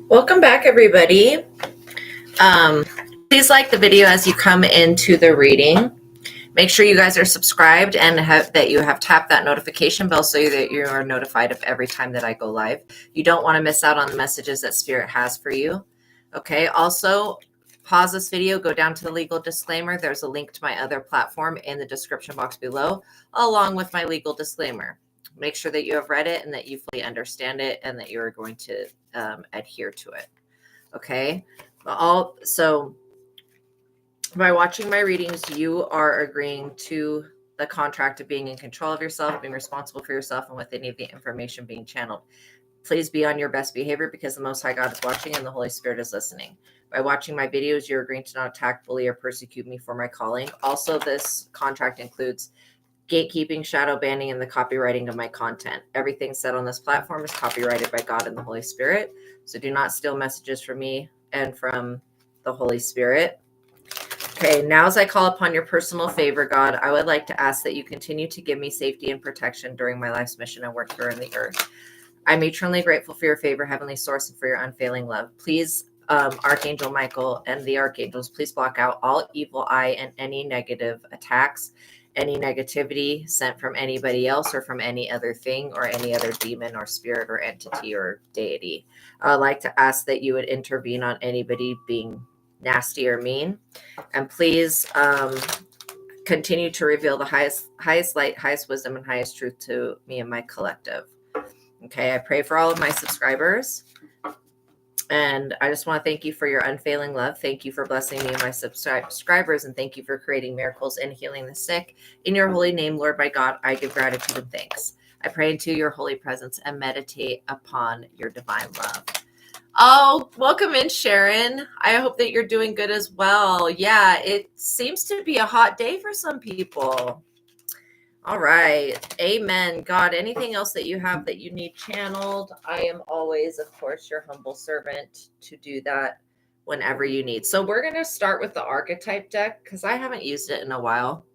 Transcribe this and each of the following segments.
Welcome back, everybody. Um, Please like the video as you come into the reading. Make sure you guys are subscribed and that you have tapped that notification bell so that you are notified of every time that I go live. You don't want to miss out on the messages that Spirit has for you. Okay. Also, pause this video, go down to the legal disclaimer. There's a link to my other platform in the description box below, along with my legal disclaimer. Make sure that you have read it and that you fully understand it and that you are going to adhere to it. Okay. So by watching my readings, you are agreeing to the contract of being in control of yourself, being responsible for yourself, and with any of the information being channeled. Please be on your best behavior because the Most High God is watching and the Holy Spirit is listening. By watching my videos, you're agreeing to not attack, bully, or persecute me for my calling. Also, this contract includes gatekeeping, shadow banning, and the copywriting of my content. Everything said on this platform is copyrighted by God and the Holy Spirit. So do not steal messages from me and from the Holy Spirit. Okay, now as I call upon your personal favor, God, I would like to ask that you continue to give me safety and protection during my life's mission and work here on the earth. I'm eternally grateful for your favor, Heavenly Source, and for your unfailing love. Please, Archangel Michael and the Archangels, please block out all evil eye and any negative attacks, any negativity sent from anybody else or from any other thing or any other demon or spirit or entity or deity. I would like to ask that you would intervene on anybody being nasty or mean. And please continue to reveal the highest light, highest wisdom, and highest truth to me and my collective. Okay, I pray for all of my subscribers. And I just want to thank you for your unfailing love. Thank you for blessing me and my subscribers. And thank you for creating miracles and healing the sick. In your holy name, Lord, my God, I give gratitude and thanks. I pray into your holy presence and meditate upon your divine love. Oh, welcome in, Sharon. I hope that you're doing good as well. Yeah, it seems to be a hot day for some people. All right. Amen. God, anything else that you have that you need channeled? I am always, of course, your humble servant to do that whenever you need. So we're going to start with the archetype deck because I haven't used it in a while.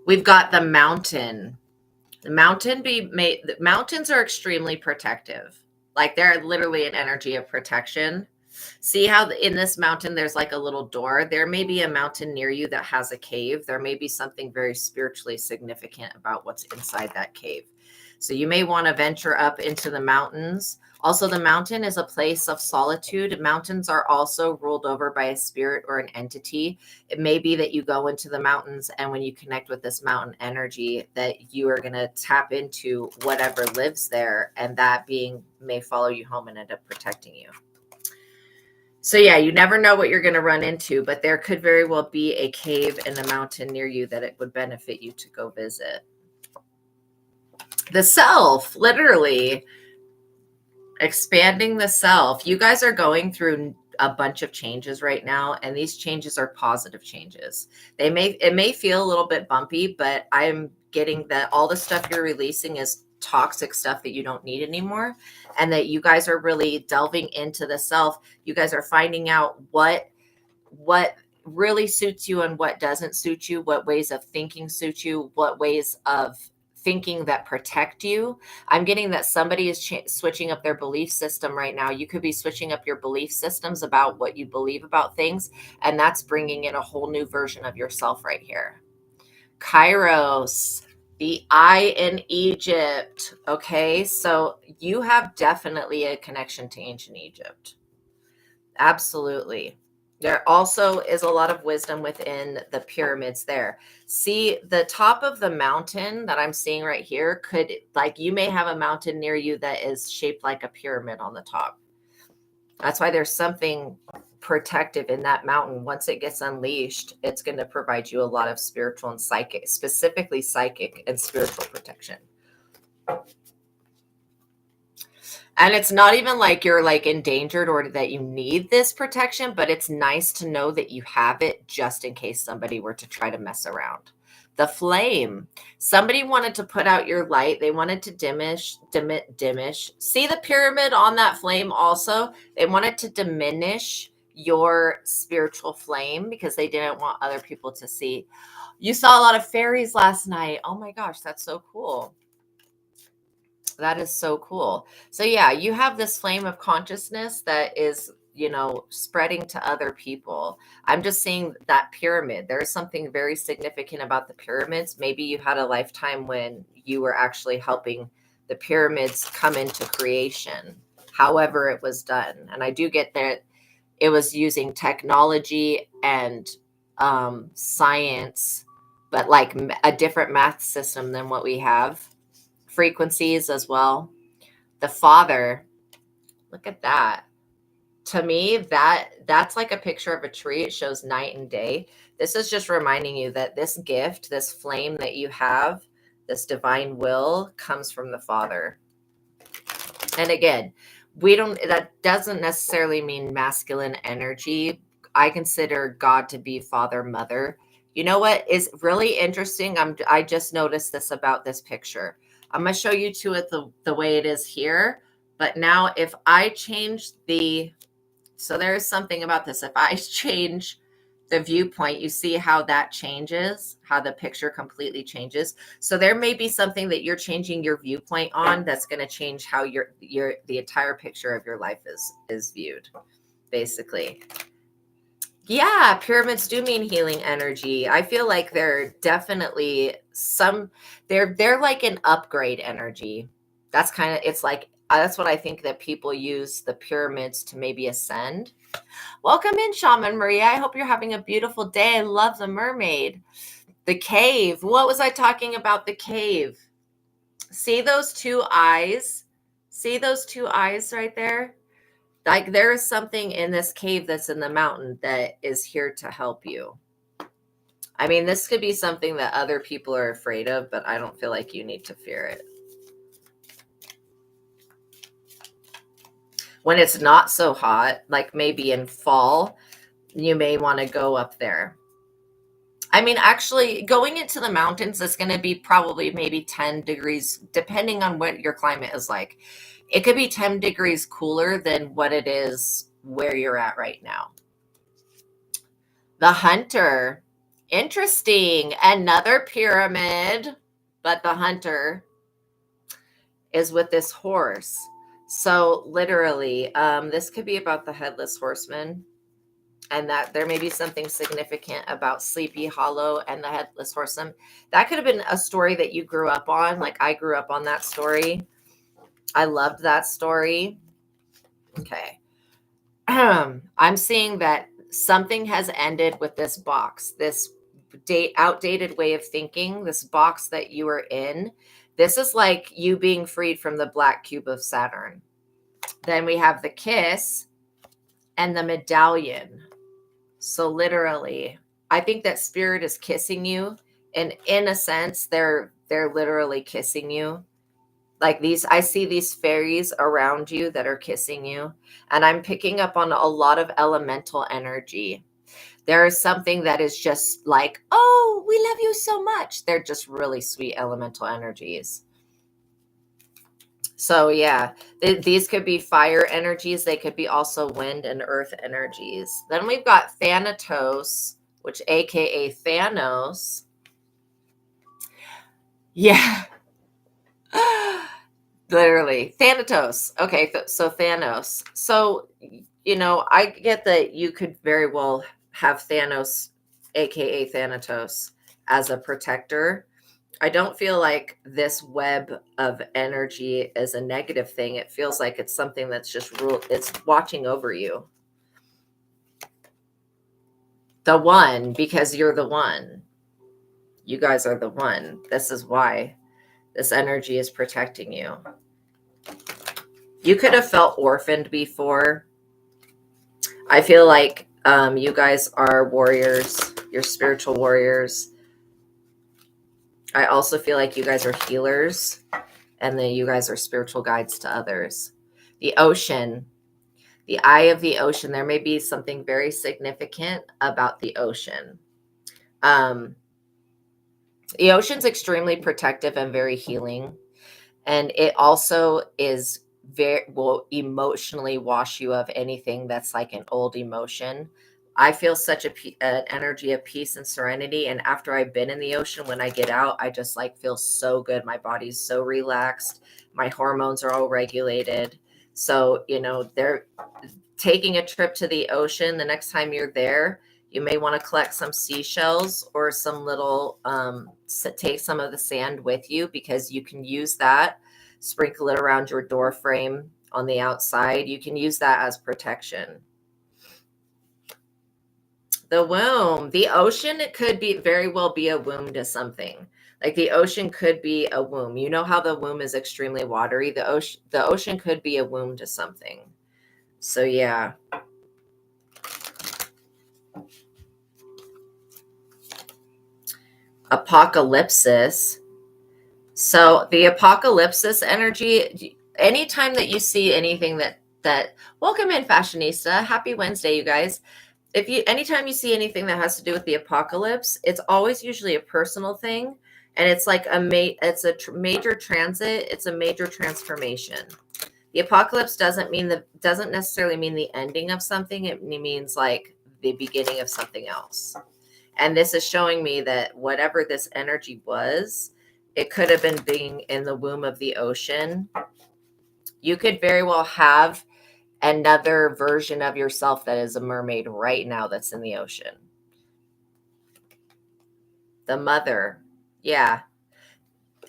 We've got the mountain. The mountains are extremely protective. Like they're literally an energy of protection. See how in this mountain, there's like a little door. There may be a mountain near you that has a cave. There may be something very spiritually significant about what's inside that cave. So you may want to venture up into the mountains. Also, the mountain is a place of solitude. Mountains are also ruled over by a spirit or an entity. It may be that you go into the mountains, and when you connect with this mountain energy, that you are going to tap into whatever lives there, and that being may follow you home and end up protecting you. So yeah, you never know what you're going to run into, but there could very well be a cave in a mountain near you that it would benefit you to go visit. The self, literally expanding the self. You guys are going through a bunch of changes right now, and these changes are positive changes. It may feel a little bit bumpy, but I'm getting that all the stuff you're releasing is toxic stuff that you don't need anymore, and that you guys are really delving into the self. You guys are finding out what really suits you and what doesn't suit you, what ways of thinking suit you, what ways of thinking that protect you. I'm getting that somebody is switching up their belief system right now. You could be switching up your belief systems about what you believe about things, and that's bringing in a whole new version of yourself right here. Kairos, the eye in Egypt. Okay, so you have definitely a connection to ancient Egypt. Absolutely. There also is a lot of wisdom within the pyramids there. See, the top of the mountain that I'm seeing right here could, like, you may have a mountain near you that is shaped like a pyramid on the top. That's why there's something protective in that mountain. Once it gets unleashed, it's going to provide you a lot of spiritual and psychic, specifically psychic and spiritual protection. And it's not even like you're like endangered or that you need this protection, but it's nice to know that you have it just in case somebody were to try to mess around. The flame. Somebody wanted to put out your light. They wanted to diminish. See the pyramid on that flame also? They wanted to diminish your spiritual flame because they didn't want other people to see. You saw a lot of fairies last night. Oh my gosh, that's so cool. That is so cool. So yeah, you have this flame of consciousness that is, spreading to other people. I'm just seeing that pyramid. There's something very significant about the pyramids. Maybe you had a lifetime when you were actually helping the pyramids come into creation, however it was done. And I do get that it was using technology and science, but like a different math system than what we have. Frequencies as well. The Father, look at that. To me, that's like a picture of a tree. It shows night and day. This is just reminding you that this gift, this flame that you have, this divine will comes from the Father. And again, that doesn't necessarily mean masculine energy. I consider God to be father, mother. You know what is really interesting? I just noticed this about this picture. I'm going to show you to it the way it is here. But now if I change so there's something about this. If I change the viewpoint, you see how that changes, how the picture completely changes. So there may be something that you're changing your viewpoint on that's going to change how the entire picture of your life is viewed, basically. Yeah, pyramids do mean healing energy. I feel like they're definitely they're like an upgrade energy. That's it's like that's what I think, that people use the pyramids to maybe ascend. Welcome in, Shaman Maria. I hope you're having a beautiful day. I love the mermaid. The cave. What was I talking about? The cave. See those two eyes? See those two eyes right there? Like there is something in this cave that's in the mountain that is here to help you. I mean, this could be something that other people are afraid of, but I don't feel like you need to fear it. When it's not so hot, like maybe in fall, you may want to go up there. I mean, actually, going into the mountains is going to be probably maybe 10 degrees, depending on what your climate is like. It could be 10 degrees cooler than what it is where you're at right now. The hunter. Interesting. Another pyramid, but the hunter is with this horse. So literally, this could be about the headless horseman, and that there may be something significant about Sleepy Hollow and the headless horseman. That could have been a story that you grew up on. Like I grew up on that story. I loved that story. Okay. I'm seeing that something has ended with this box, this outdated way of thinking, this box that you are in. This is like you being freed from the black cube of Saturn. Then we have the kiss and the medallion. So literally, I think that spirit is kissing you, and in a sense, they're literally kissing you. Like I see these fairies around you that are kissing you, and I'm picking up on a lot of elemental energy. There is something that is just like, oh, we love you so much. They're just really sweet elemental energies. So yeah, these could be fire energies. They could be also wind and earth energies. Then we've got Thanatos, which AKA Thanos. Yeah. Literally. Thanatos. Okay, so Thanos. So, I get that you could very well have Thanos, AKA Thanatos, as a protector. I don't feel like this web of energy is a negative thing. It feels like it's something that's just it's watching over you. The one, because you're the one. You guys are the one. This is why this energy is protecting you. You could have felt orphaned before. I feel like you guys are warriors. You're spiritual warriors. I also feel like you guys are healers, and then you guys are spiritual guides to others. The ocean, the eye of the ocean, there may be something very significant about the ocean. The ocean's extremely protective and very healing. And it also will emotionally wash you of anything that's like an old emotion. I feel such an energy of peace and serenity. And after I've been in the ocean, when I get out, I just like feel so good. My body's so relaxed. My hormones are all regulated. So, they're taking a trip to the ocean. The next time you're there, you may want to collect some seashells or some little, take some of the sand with you, because you can use that, sprinkle it around your door frame on the outside. You can use that as protection. The womb, the ocean, it could be very well be a womb to something. Like the ocean could be a womb. You know how the womb is extremely watery? The ocean could be a womb to something. So yeah. Apocalypsis. So the apocalypsis energy, anytime that you see anything that welcome in, fashionista. Happy Wednesday, you guys. Anytime you see anything that has to do with the apocalypse, it's always usually a personal thing, and it's like major transit. It's a major transformation. The apocalypse doesn't necessarily mean the ending of something. It means like the beginning of something else. And this is showing me that whatever this energy was, it could have been being in the womb of the ocean. You could very well have another version of yourself that is a mermaid right now that's in the ocean. The mother. Yeah.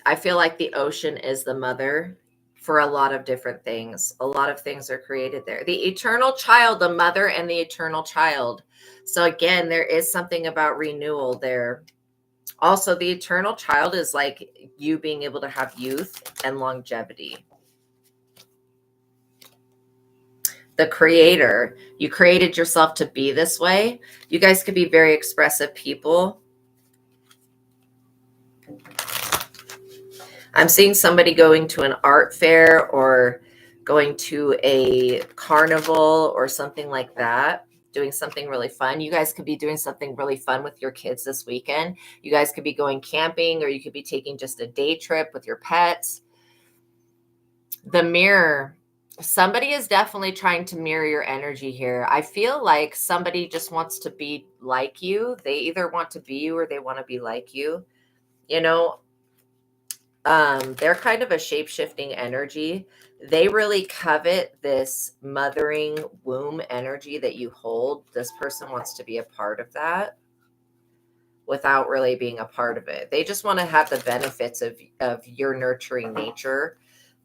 I feel like the ocean is the mother for a lot of different things. A lot of things are created there. The eternal child, the mother and the eternal child. So again, there is something about renewal there. Also, the eternal child is like you being able to have youth and longevity. The creator, you created yourself to be this way. You guys could be very expressive people. I'm seeing somebody going to an art fair or going to a carnival or something like that, doing something really fun. You guys could be doing something really fun with your kids this weekend. You guys could be going camping, or you could be taking just a day trip with your pets. The mirror. Somebody is definitely trying to mirror your energy here. I feel like somebody just wants to be like you. They either want to be you or they want to be like you. They're kind of a shape-shifting energy. They really covet this mothering womb energy that you hold. This person wants to be a part of that without really being a part of it. They just want to have the benefits of your nurturing nature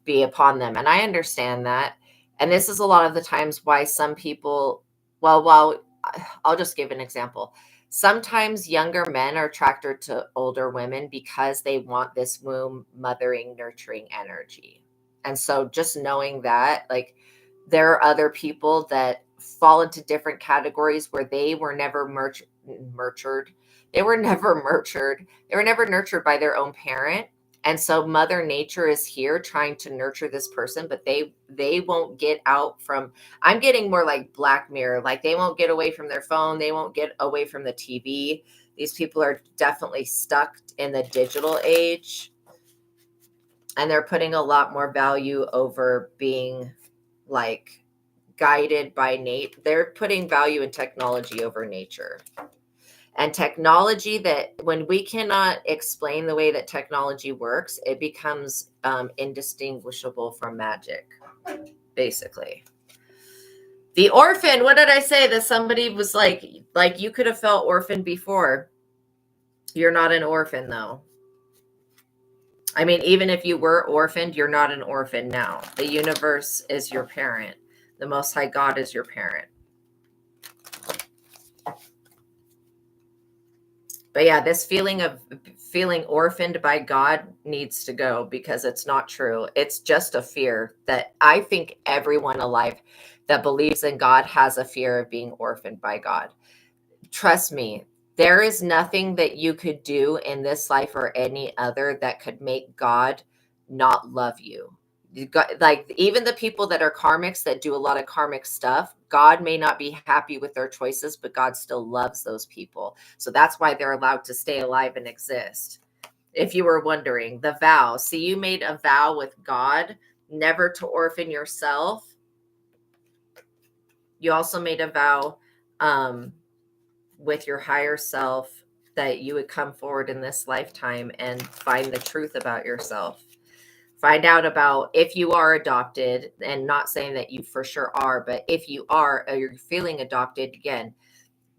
be upon them. And I understand that. And this is a lot of the times why some people, well, I'll just give an example. Sometimes younger men are attracted to older women because they want this womb mothering, nurturing energy. And so just knowing that, like, there are other people that fall into different categories where they were never nurtured. They were never nurtured. They were never nurtured by their own parent. And so Mother Nature is here trying to nurture this person, but they won't get out from, I'm getting more like Black Mirror, like they won't get away from their phone. They won't get away from the TV. These people are definitely stuck in the digital age. And they're putting a lot more value over being like guided by nature. They're putting value in technology over nature. And technology, that when we cannot explain the way that technology works, it becomes indistinguishable from magic, basically. The orphan, what did I say? That somebody was like you could have felt orphaned before. You're not an orphan, though. I mean, even if you were orphaned, you're not an orphan now. The universe is your parent. The Most High God is your parent. But yeah, this feeling of feeling orphaned by God needs to go, because it's not true. It's just a fear that I think everyone alive that believes in God has a fear of being orphaned by God. Trust me, there is nothing that you could do in this life or any other that could make God not love you. Like even the people that are karmics that do a lot of karmic stuff, God may not be happy with their choices, but God still loves those people. So that's why they're allowed to stay alive and exist. If you were wondering, the vow. See, you made a vow with God never to orphan yourself. You also made a vow with your higher self, that you would come forward in this lifetime and find the truth about yourself. Find out about if you are adopted, and not saying that you for sure are, but if you are, or you're feeling adopted, again,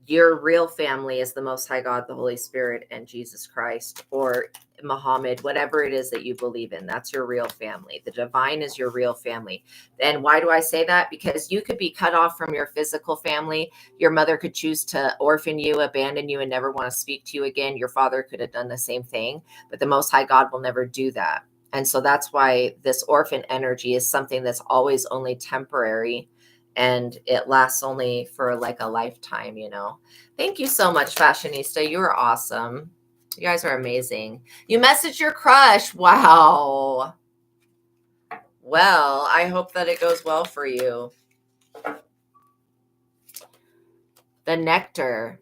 your real family is the Most High God, the Holy Spirit, and Jesus Christ, or Muhammad, whatever it is that you believe in. That's your real family. The divine is your real family. And why do I say that? Because you could be cut off from your physical family. Your mother could choose to orphan you, abandon you, and never want to speak to you again. Your father could have done the same thing, but the Most High God will never do that. And so that's why this orphan energy is something that's always only temporary, and it lasts only for like a lifetime, you know. Thank you so much, Fashionista. You are awesome. You guys are amazing. You messaged your crush. Wow. Well, I hope that it goes well for you. The nectar.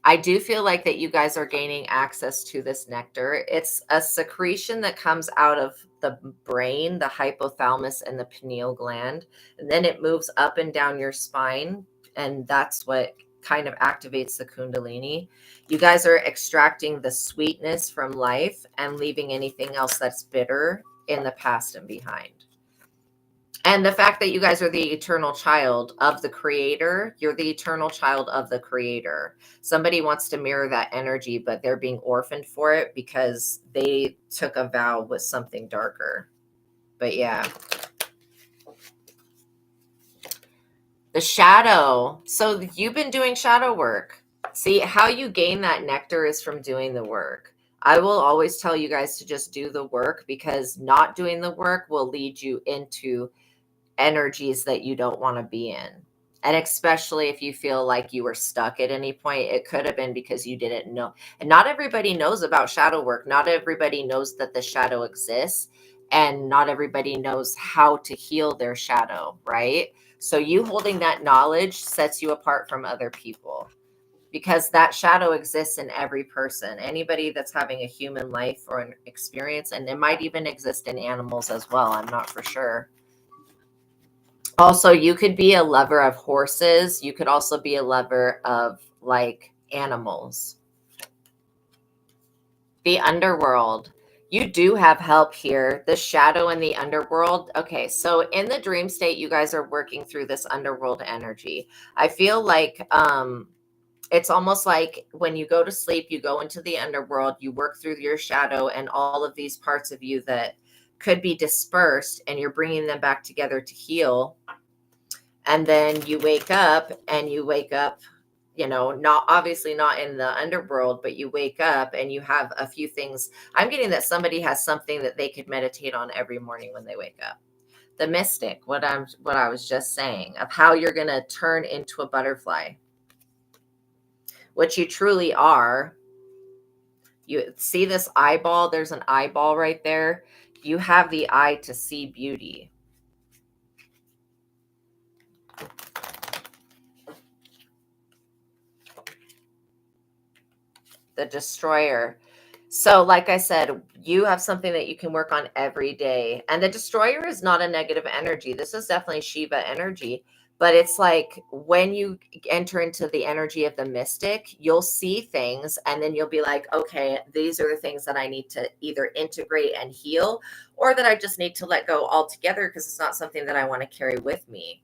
I do feel like that you guys are gaining access to this nectar. It's a secretion that comes out of the brain, the hypothalamus and the pineal gland, and then it moves up and down your spine, and that's what kind of activates the kundalini. You guys are extracting the sweetness from life and leaving anything else that's bitter in the past and behind. And the fact that you guys are the eternal child of the creator, you're the eternal child of the creator. Somebody wants to mirror that energy, but they're being orphaned for it because they took a vow with something darker. But yeah. The shadow. So you've been doing shadow work. See, how you gain that nectar is from doing the work. I will always tell you guys to just do the work, because not doing the work will lead you into energies that you don't want to be in. And especially if you feel like you were stuck at any point, it could have been because you didn't know. And not everybody knows about shadow work. Not everybody knows that the shadow exists, and not everybody knows how to heal their shadow, right? So you holding that knowledge sets you apart from other people, because that shadow exists in every person, anybody that's having a human life or an experience. And it might even exist in animals as well. I'm not for sure. Also, you could be a lover of horses. You could also be a lover of like animals. The underworld. You do have help here. The shadow and the underworld. Okay, so in the dream state, you guys are working through this underworld energy. I feel like it's almost like when you go to sleep, you go into the underworld, you work through your shadow and all of these parts of you that could be dispersed, and you're bringing them back together to heal. And then you wake up, you know, not obviously not in the underworld, but you wake up and you have a few things. I'm getting that somebody has something that they could meditate on every morning when they wake up. The mystic, what I was just saying, of how you're going to turn into a butterfly, which you truly are. You see this eyeball? There's an eyeball right there. You have the eye to see beauty. The destroyer. So like I said, you have something that you can work on every day. And the destroyer is not a negative energy. This is definitely Shiva energy. But it's like when you enter into the energy of the mystic, you'll see things and then you'll be like, okay, these are the things that I need to either integrate and heal, or that I just need to let go altogether because it's not something that I want to carry with me.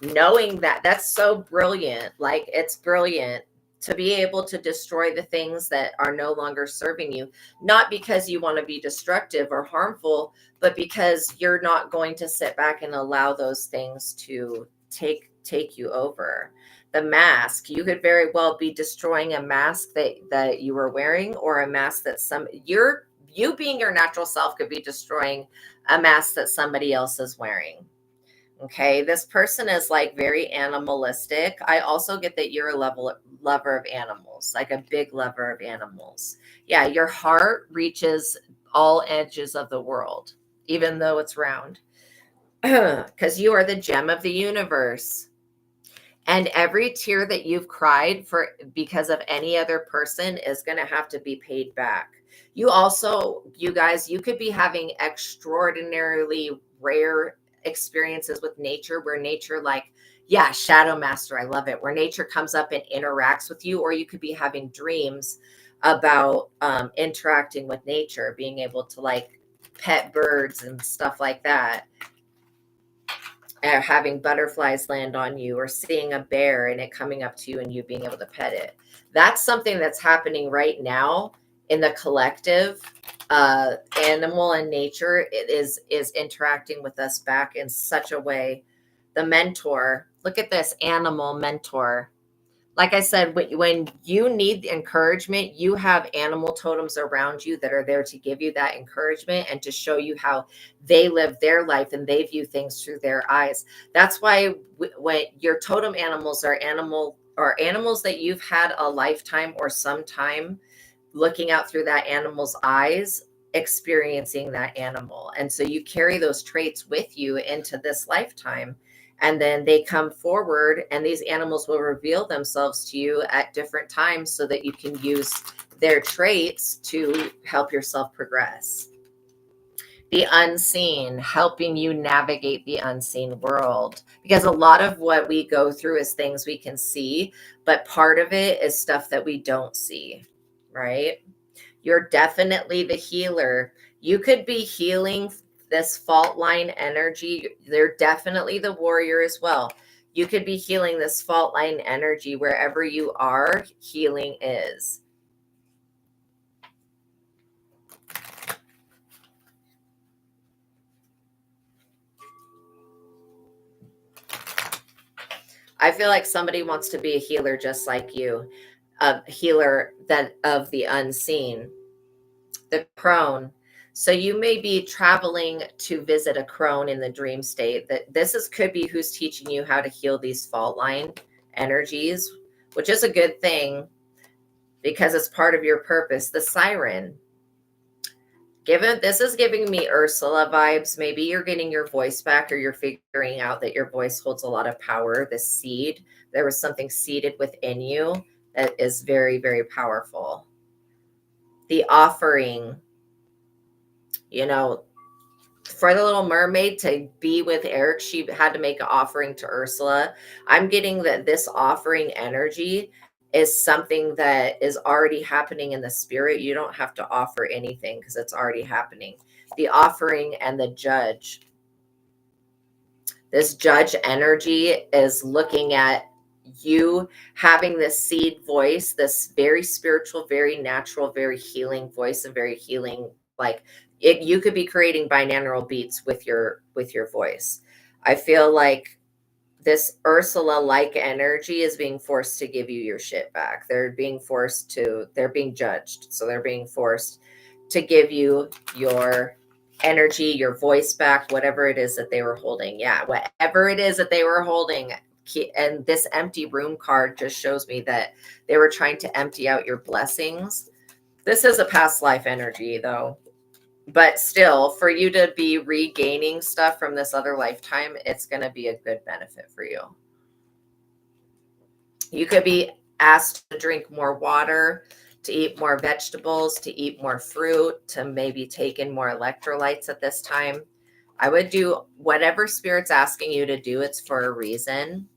Knowing that, that's so brilliant. Like, it's brilliant to be able to destroy the things that are no longer serving you, not because you want to be destructive or harmful, but because you're not going to sit back and allow those things to take you over. The mask, you could very well be destroying a mask that you were wearing, or a mask that you being your natural self could be destroying a mask that somebody else is wearing. Okay, this person is like very animalistic. I also get that you're a lover of animals, like a big lover of animals. Yeah, your heart reaches all edges of the world, even though it's round, because you are the gem of the universe. And every tear that you've cried for because of any other person is going to have to be paid back. You also, you guys, you could be having extraordinarily rare experiences with nature, where nature like Yeah, shadow master. I love it. Where nature comes up and interacts with you, or you could be having dreams about interacting with nature, being able to like pet birds and stuff like that, or having butterflies land on you, or seeing a bear and it coming up to you and you being able to pet it. That's something that's happening right now in the collective. Animal and nature, it is interacting with us back in such a way. The mentor, look at this animal mentor. Like I said, when you need encouragement, you have animal totems around you that are there to give you that encouragement and to show you how they live their life and they view things through their eyes. That's why when your totem animals are animals that you've had a lifetime or some time looking out through that animal's eyes, experiencing that animal. And so you carry those traits with you into this lifetime. And then they come forward, and these animals will reveal themselves to you at different times so that you can use their traits to help yourself progress. The unseen, helping you navigate the unseen world. Because a lot of what we go through is things we can see, but part of it is stuff that we don't see, right? You're definitely the healer. You could be healing this fault line energy. They're definitely the warrior as well. You could be healing this fault line energy wherever you are. Healing is. I feel like somebody wants to be a healer just like you, a healer that of the unseen, the crone. So you may be traveling to visit a crone in the dream state. That this is could be who's teaching you how to heal these fault line energies, which is a good thing because it's part of your purpose. The siren. Given this is giving me Ursula vibes. Maybe you're getting your voice back, or you're figuring out that your voice holds a lot of power. This seed, there was something seeded within you that is very, very powerful. The offering, you know, for the Little Mermaid to be with Eric, she had to make an offering to Ursula. I'm getting that this offering energy is something that is already happening in the spirit. You don't have to offer anything because it's already happening. The offering and the judge. This judge energy is looking at you having this seed voice, this very spiritual, very natural, very healing voice, and very healing, like it, you could be creating binaural beats with your voice. I feel like this Ursula like energy is being forced to give you your shit back. They're being judged. So they're being forced to give you your energy, your voice back, whatever it is that they were holding. Yeah, whatever it is that they were holding. And this empty room card just shows me that they were trying to empty out your blessings. This is a past life energy, though. But still, for you to be regaining stuff from this other lifetime, it's going to be a good benefit for you. You could be asked to drink more water, to eat more vegetables, to eat more fruit, to maybe take in more electrolytes at this time. I would do whatever Spirit's asking you to do. It's for a reason.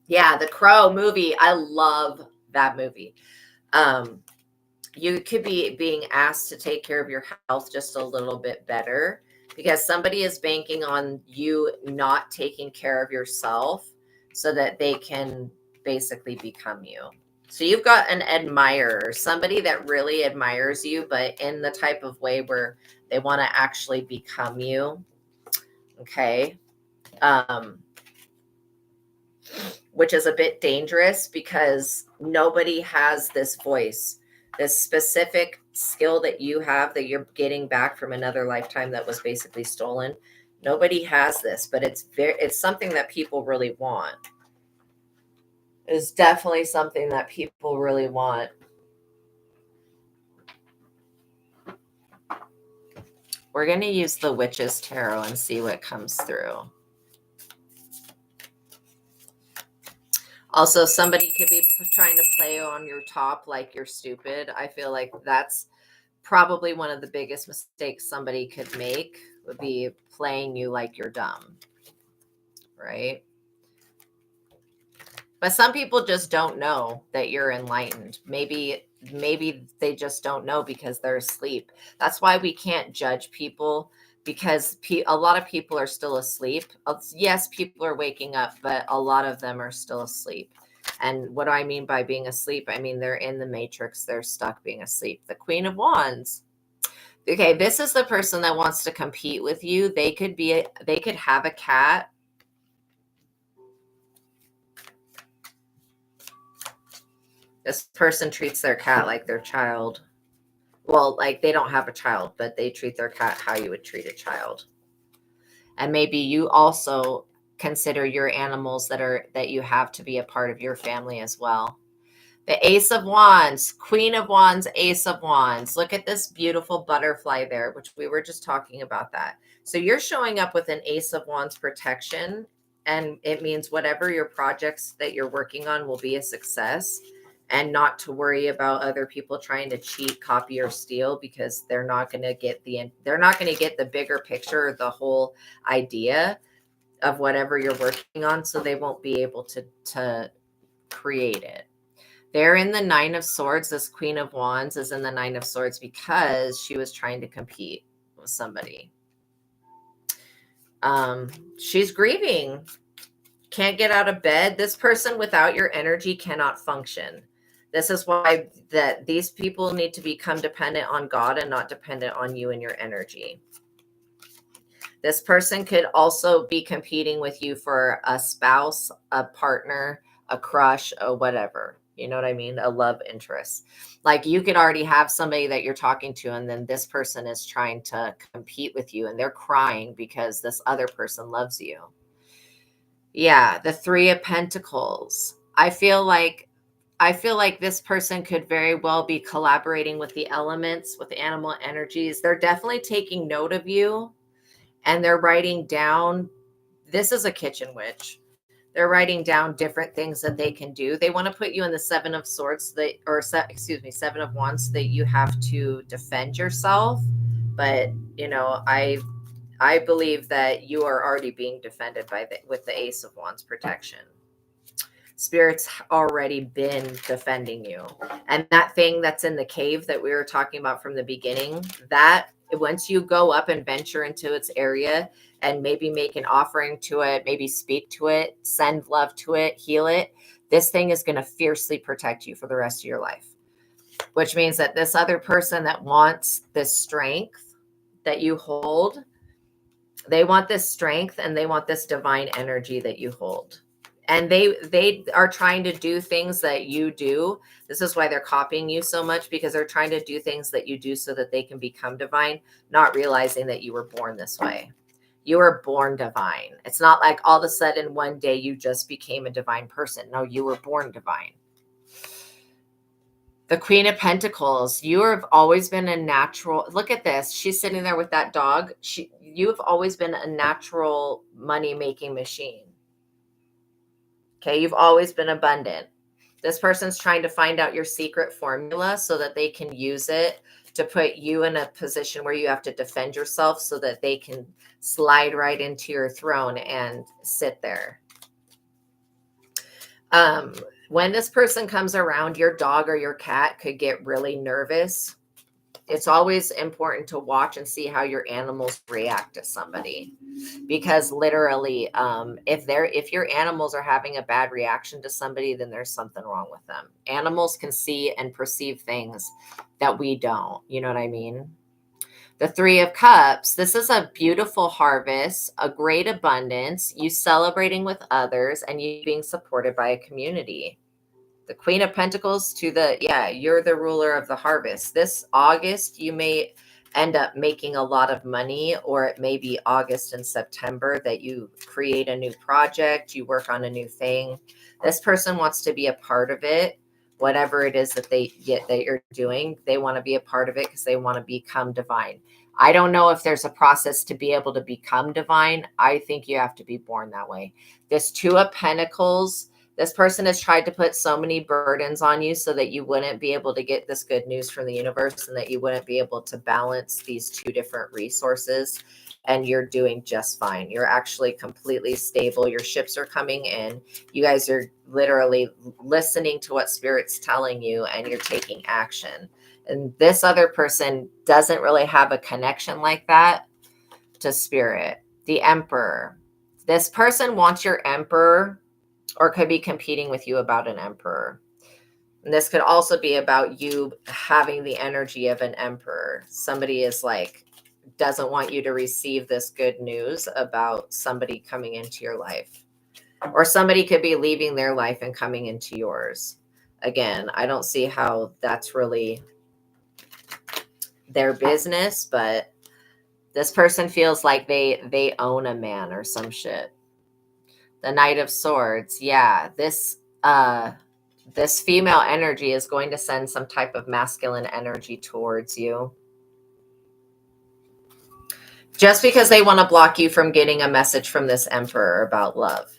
Yeah, the Crow movie. I love that movie. You could be being asked to take care of your health just a little bit better because somebody is banking on you not taking care of yourself so that they can basically become you. So you've got an admirer, somebody that really admires you, but in the type of way where they want to actually become you. Okay. Which is a bit dangerous because nobody has this voice, this specific skill that you have that you're getting back from another lifetime that was basically stolen. Nobody has this, but it's something that people really want. It's definitely something that people really want. We're going to use the Witch's Tarot and see what comes through. Also, somebody could be trying to play on your top like you're stupid. I feel like that's probably one of the biggest mistakes somebody could make would be playing you like you're dumb, right? But some people just don't know that you're enlightened. Maybe they just don't know because they're asleep. That's why we can't judge people, because a lot of people are still asleep. Yes, people are waking up, but a lot of them are still asleep. And what do I mean by being asleep? I mean they're in the matrix. They're stuck being asleep. The Queen of Wands. Okay, this is the person that wants to compete with you. They could have a cat. This person treats their cat like their child. Well, like they don't have a child, but they treat their cat how you would treat a child. And maybe you also consider your animals that you have to be a part of your family as well. The Ace of Wands, Queen of Wands, Ace of Wands. Look at this beautiful butterfly there, which we were just talking about that. So you're showing up with an Ace of Wands protection, and it means whatever your projects that you're working on will be a success, and not to worry about other people trying to cheat, copy, or steal, because they're not going to get the bigger picture, the whole idea of whatever you're working on, so they won't be able to create it. They're in the Nine of Swords. This Queen of Wands is in the Nine of Swords because she was trying to compete with somebody. She's grieving. Can't get out of bed. This person without your energy cannot function. This is why that these people need to become dependent on God and not dependent on you and your energy. This person could also be competing with you for a spouse, a partner, a crush, or whatever. You know what I mean? A love interest. Like you could already have somebody that you're talking to, and then this person is trying to compete with you, and they're crying because this other person loves you. Yeah, the Three of Pentacles. I feel like this person could very well be collaborating with the elements, with the animal energies. They're definitely taking note of you, and they're writing down. This is a kitchen witch. They're writing down different things that they can do. They want to put you in the Seven of Swords, Seven of Wands, so that you have to defend yourself. But I believe that you are already being defended with the Ace of Wands protection. Spirit's already been defending you. And that thing that's in the cave that we were talking about from the beginning, that once you go up and venture into its area and maybe make an offering to it, maybe speak to it, send love to it, heal it, this thing is going to fiercely protect you for the rest of your life. Which means that this other person that wants this strength that you hold, they want this strength and they want this divine energy that you hold. And they are trying to do things that you do. This is why they're copying you so much, because they're trying to do things that you do so that they can become divine, not realizing that you were born this way. You were born divine. It's not like all of a sudden one day you just became a divine person. No, you were born divine. The Queen of Pentacles, you have always been a natural. Look at this. She's sitting there with that dog. You have always been a natural money-making machine. Okay, you've always been abundant. This person's trying to find out your secret formula so that they can use it to put you in a position where you have to defend yourself so that they can slide right into your throne and sit there. When this person comes around, your dog or your cat could get really nervous. It's always important to watch and see how your animals react to somebody, because literally, if your animals are having a bad reaction to somebody, then there's something wrong with them. Animals can see and perceive things that we don't. You know what I mean? The Three of Cups. This is a beautiful harvest, a great abundance, you celebrating with others, and you being supported by a community. The Queen of Pentacles you're the ruler of the harvest. This August, you may end up making a lot of money, or it may be August and September that you create a new project, you work on a new thing. This person wants to be a part of it. Whatever it is that you're doing, they want to be a part of it because they want to become divine. I don't know if there's a process to be able to become divine. I think you have to be born that way. This Two of Pentacles, this person has tried to put so many burdens on you so that you wouldn't be able to get this good news from the universe, and that you wouldn't be able to balance these two different resources. and you're doing just fine. You're actually completely stable. Your ships are coming in. You guys are literally listening to what Spirit's telling you, and you're taking action. And this other person doesn't really have a connection like that to Spirit. The Emperor. This person wants your Emperor, or could be competing with you about an Emperor. And this could also be about you having the energy of an Emperor. Somebody is like, doesn't want you to receive this good news about somebody coming into your life. Or somebody could be leaving their life and coming into yours. Again, I don't see how that's really their business, but this person feels like they own a man or some shit. The Knight of Swords. Yeah, this female energy is going to send some type of masculine energy towards you. Just because they want to block you from getting a message from this Emperor about love.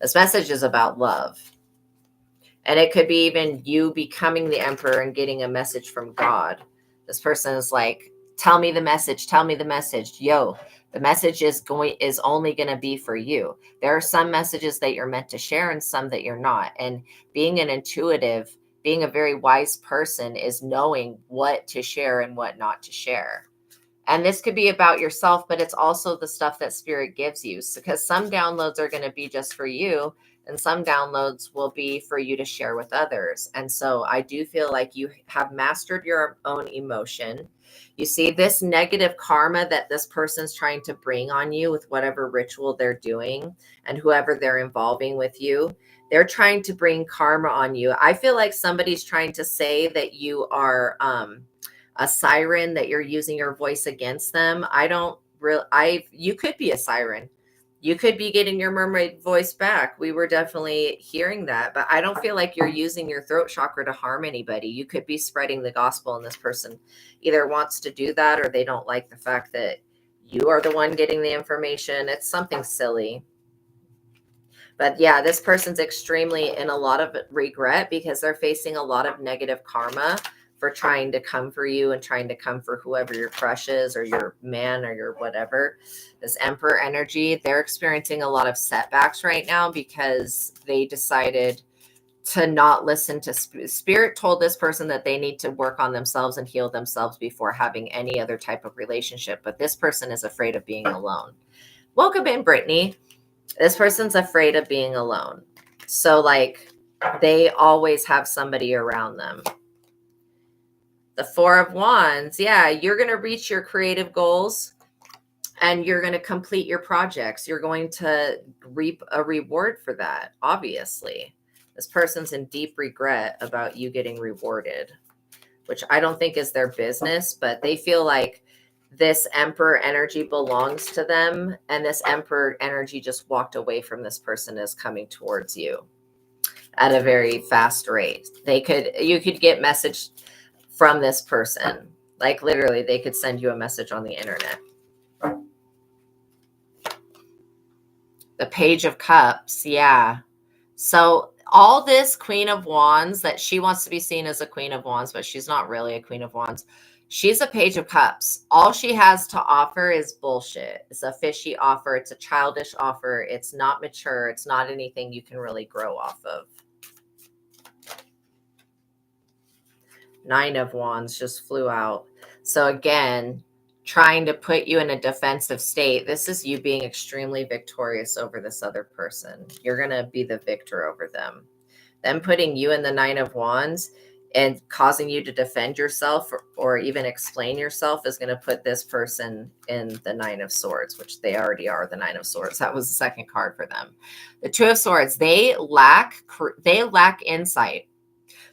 This message is about love. And it could be even you becoming the Emperor and getting a message from God. This person is like, tell me the message, tell me the message. Yo, the message is only going to be for you. There are some messages that you're meant to share and some that you're not. And being an intuitive, being a very wise person is knowing what to share and what not to share. And this could be about yourself, but it's also the stuff that Spirit gives you. Because some downloads are going to be just for you, and some downloads will be for you to share with others. And so I do feel like you have mastered your own emotion. You see this negative karma that this person's trying to bring on you with whatever ritual they're doing and whoever they're involving with you. They're trying to bring karma on you. I feel like somebody's trying to say that you are a siren, that you're using your voice against them. You could be a siren. You could be getting your mermaid voice back. We were definitely hearing that, but I don't feel like you're using your throat chakra to harm anybody. You could be spreading the gospel, and this person either wants to do that or they don't like the fact that you are the one getting the information. It's something silly. But yeah, this person's extremely in a lot of regret because they're facing a lot of negative karma for trying to come for you and trying to come for whoever your crush is or your man or your whatever. This Emperor energy, they're experiencing a lot of setbacks right now because they decided to not listen to Spirit. Told this person that they need to work on themselves and heal themselves before having any other type of relationship. But this person is afraid of being alone. Welcome in, Brittany. This person's afraid of being alone. So like they always have somebody around them. The Four of Wands. Yeah, you're going to reach your creative goals and you're going to complete your projects. You're going to reap a reward for that, obviously. This person's in deep regret about you getting rewarded, which I don't think is their business, but they feel like this Emperor energy belongs to them, and this Emperor energy just walked away from this person is coming towards you at a very fast rate. You could get message from this person. Like literally, they could send you a message on the internet. The Page of Cups. Yeah. So all this Queen of Wands that she wants to be seen as a Queen of Wands, but she's not really a Queen of Wands. She's a Page of Cups. All she has to offer is bullshit. It's a fishy offer. It's a childish offer. It's not mature. It's not anything you can really grow off of. Nine of Wands just flew out. So again, trying to put you in a defensive state. This is you being extremely victorious over this other person. You're going to be the victor over them. Them putting you in the Nine of Wands and causing you to defend yourself or even explain yourself is going to put this person in the Nine of Swords, which they already are the Nine of Swords. That was the second card for them. The Two of Swords, they lack insight.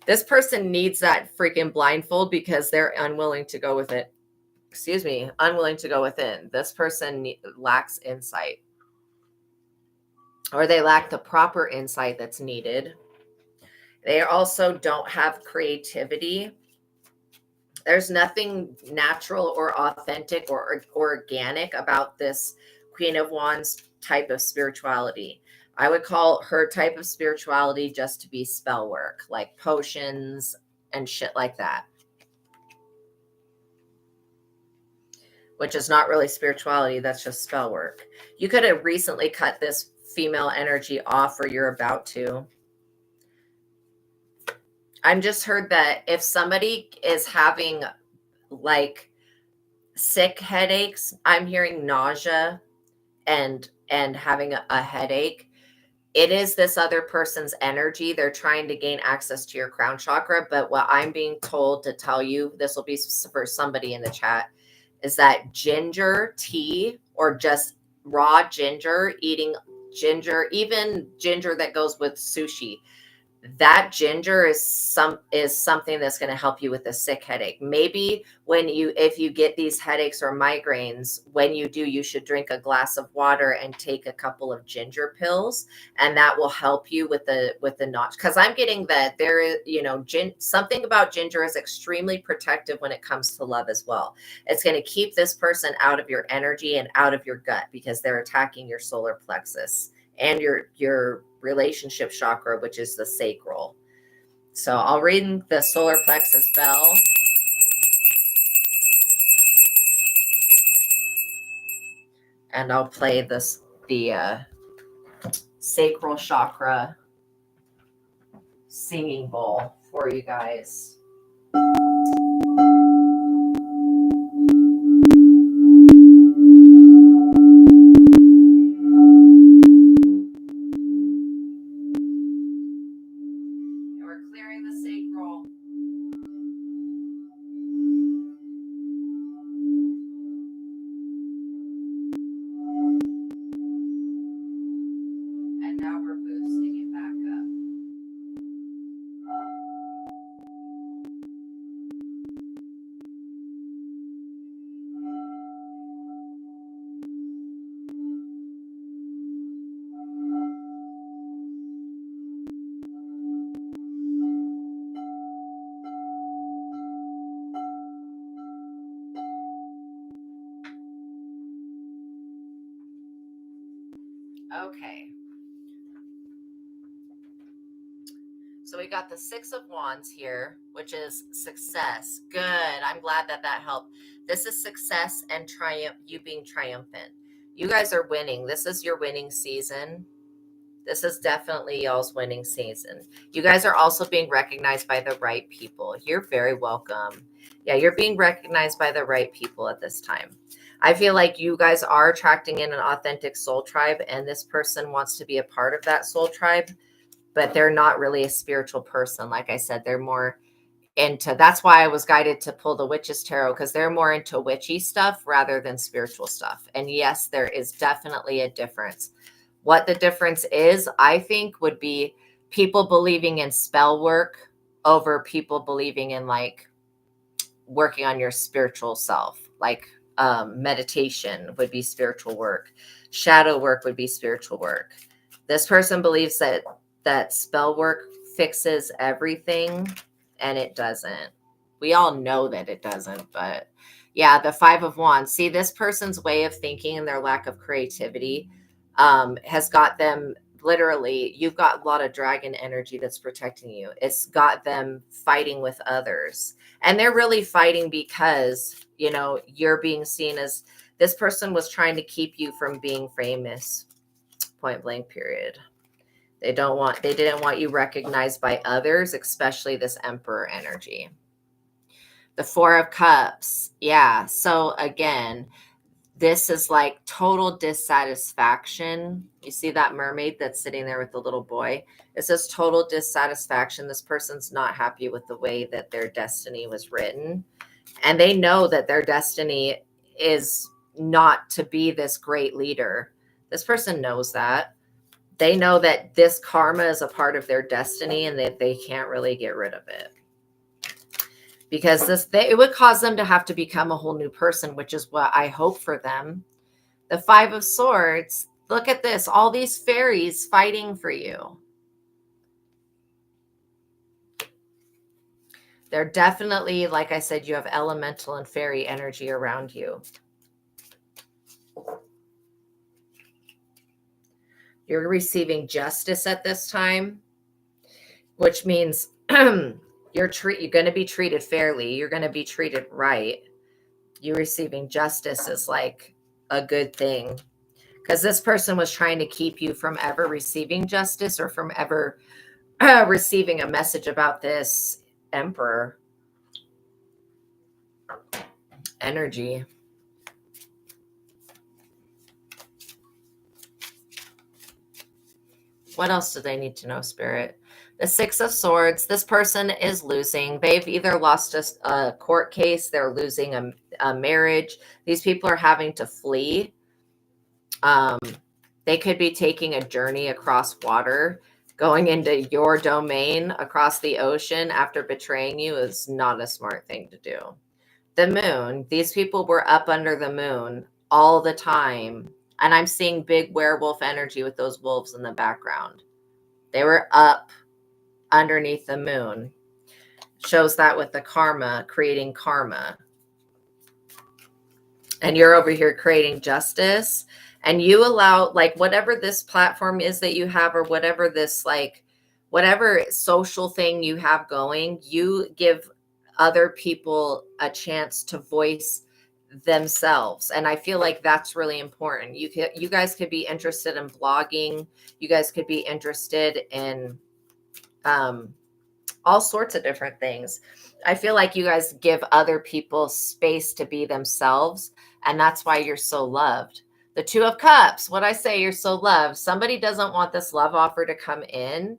This person needs that freaking blindfold because they're unwilling to go with it. Unwilling to go within. This person lacks insight, or they lack the proper insight that's needed. They also don't have creativity. There's nothing natural or authentic or organic about this Queen of Wands type of spirituality. I would call her type of spirituality just to be spell work, like potions and shit like that. which is not really spirituality. That's just spell work. You could have recently cut this female energy off, or you're about to. I'm just heard that if somebody is having like sick headaches, I'm hearing nausea and having a headache, it is this other person's energy. They're trying to gain access to your crown chakra. But what I'm being told to tell you, this will be for somebody in the chat, is that ginger tea, or just raw ginger, eating ginger, even ginger that goes with sushi, that ginger is something that's going to help you with a sick headache. Maybe if you get these headaches or migraines, when you do, you should drink a glass of water and take a couple of ginger pills, and that will help you with the notch. Because I'm getting that there is, something about ginger is extremely protective when it comes to love as well. It's going to keep this person out of your energy and out of your gut, because they're attacking your solar plexus and your relationship chakra, which is the sacral. So I'll read the solar plexus bell. And I'll play the sacral chakra singing bowl for you guys. Okay. So we got the Six of Wands here, which is success. Good. I'm glad that helped. This is success and triumph, you being triumphant. You guys are winning. This is your winning season. This is definitely y'all's winning season. You guys are also being recognized by the right people. You're very welcome. Yeah, you're being recognized by the right people at this time. I feel like you guys are attracting in an authentic soul tribe, and this person wants to be a part of that soul tribe, but they're not really a spiritual person. Like I said, they're more into, that's why I was guided to pull the Witch's Tarot, because they're more into witchy stuff rather than spiritual stuff. And yes, there is definitely a difference. What the difference is, I think, would be people believing in spell work over people believing in like working on your spiritual self. Like meditation would be spiritual work. Shadow work would be spiritual work. This person believes that spell work fixes everything, and it doesn't. We all know that it doesn't, but yeah, the Five of Wands. See, this person's way of thinking and their lack of creativity has got them, literally, you've got a lot of dragon energy that's protecting you. It's got them fighting with others. And they're really fighting because, you're being seen as, this person was trying to keep you from being famous, point blank, period. They didn't want you recognized by others, especially this Emperor energy. The Four of Cups. Yeah. So again, this is like total dissatisfaction. You see that mermaid that's sitting there with the little boy? It says total dissatisfaction. This person's not happy with the way that their destiny was written. And they know that their destiny is not to be this great leader. This person knows that. They know that this karma is a part of their destiny and that they can't really get rid of it. Because it would cause them to have to become a whole new person, which is what I hope for them. The Five of Swords, look at this. All these fairies fighting for you. They're definitely, like I said, you have elemental and fairy energy around you. You're receiving justice at this time, which means you're going to be treated fairly. You're going to be treated right. You receiving justice is like a good thing, because this person was trying to keep you from ever receiving justice or from ever receiving a message about this Emperor energy. What else do they need to know, Spirit? The Six of Swords. This person is losing. They've either lost a court case, they're losing a marriage. These people are having to flee. They could be taking a journey across water. Going into your domain across the ocean after betraying you is not a smart thing to do. The moon. These people were up under the moon all the time. And I'm seeing big werewolf energy with those wolves in the background. They were up underneath the moon. Shows that with the karma, creating karma. And you're over here creating justice. And you allow, like, whatever this platform is that you have, or whatever this, like, whatever social thing you have going, you give other people a chance to voice themselves. And I feel like that's really important. You guys could be interested in blogging. You guys could be interested in all sorts of different things. I feel like you guys give other people space to be themselves, and that's why you're so loved. The Two of Cups. What I say, you're so loved. Somebody doesn't want this love offer to come in,